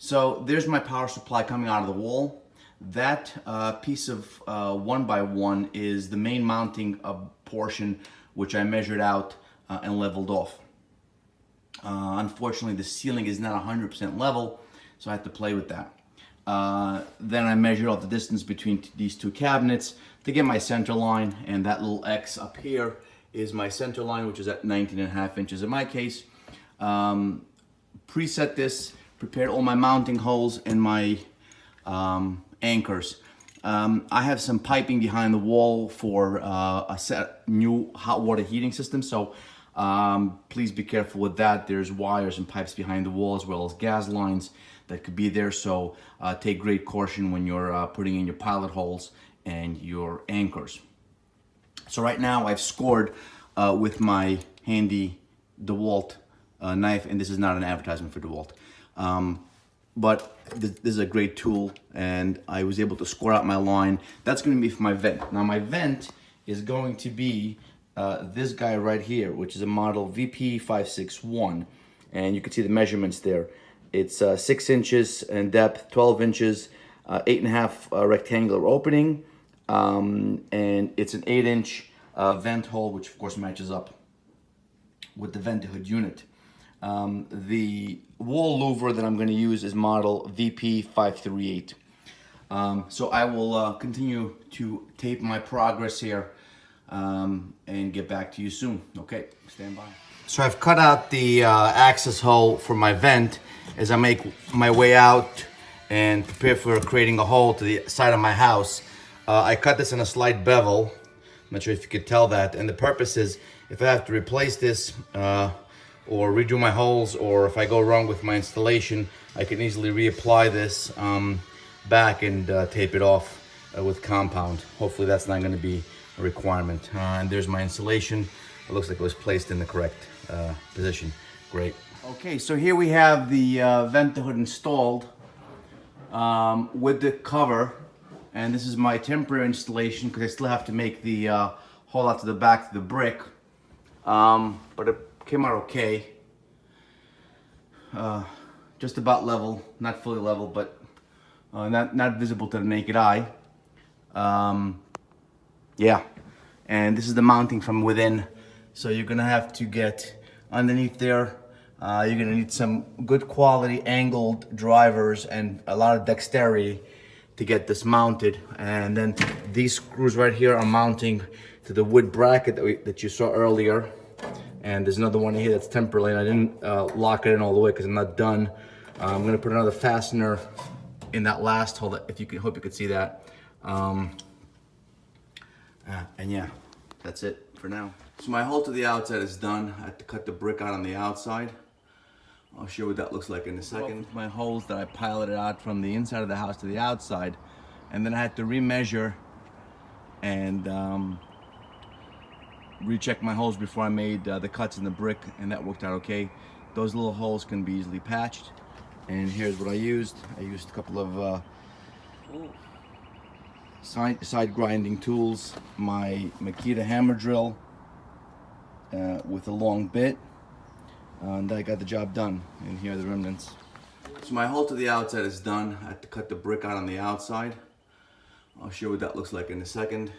So there's my power supply coming out of the wall. That piece of 1x1 is the main mounting portion, which I measured out and leveled off. Unfortunately, the ceiling is not 100% level, so I had to play with that. Then I measured out the distance between these two cabinets to get my center line, and that little X up here is my center line, which is at 19.5 inches in my case. Preset this, prepared all my mounting holes and my anchors. I have some piping behind the wall for a new hot water heating system, so please be careful with that. There's wires and pipes behind the wall as well as gas lines that could be there, so take great caution when you're putting in your pilot holes and your anchors. So right now I've scored with my handy DeWalt knife, and this is not an advertisement for DeWalt. But this is a great tool, and I was able to score out my line. That's going to be for my vent. Now my vent is going to be this guy right here, which is a model VP561, and you can see the measurements there. It's 6 inches in depth, 12 inches, 8.5 rectangular opening, and it's an 8-inch vent hole, which of course matches up with the vent hood unit. The wall louver that I'm going to use is model VP538. So I will continue to tape my progress here and get back to you soon. Okay, stand by. So I've cut out the access hole for my vent as I make my way out and prepare for creating a hole to the side of my house. I cut this in a slight bevel. I'm not sure if you could tell that. And the purpose is, if I have to replace this or redo my holes, or if I go wrong with my installation, I can easily reapply this back and tape it off with compound. Hopefully that's not going to be a requirement. And there's my installation. It looks like it was placed in the correct position. Great. Okay, so here we have the vent hood installed with the cover, and this is my temporary installation because I still have to make the hole out to the back of the brick, but it came out okay. Just about level, not fully level, but not visible to the naked eye. Yeah, and this is the mounting from within. So you're gonna have to get underneath there. You're gonna need some good quality angled drivers and a lot of dexterity to get this mounted. And then these screws right here are mounting to the wood bracket that you saw earlier. And there's another one here that's temporary, and I didn't lock it in all the way because I'm not done. I'm gonna put another fastener in that last hole, if you can, hope you could see that. And yeah, that's it for now. So my hole to the outside is done. I had to cut the brick out on the outside. I'll show you what that looks like in a second. My holes that I piloted out from the inside of the house to the outside, and then I had to remeasure and recheck my holes before I made the cuts in the brick, and that worked out okay. Those little holes can be easily patched. And here's what I used. I used a couple of side grinding tools, my Makita hammer drill with a long bit, and I got the job done. And here are the remnants. So my hole to the outside is done. I had to cut the brick out on the outside. I'll show you what that looks like in a second.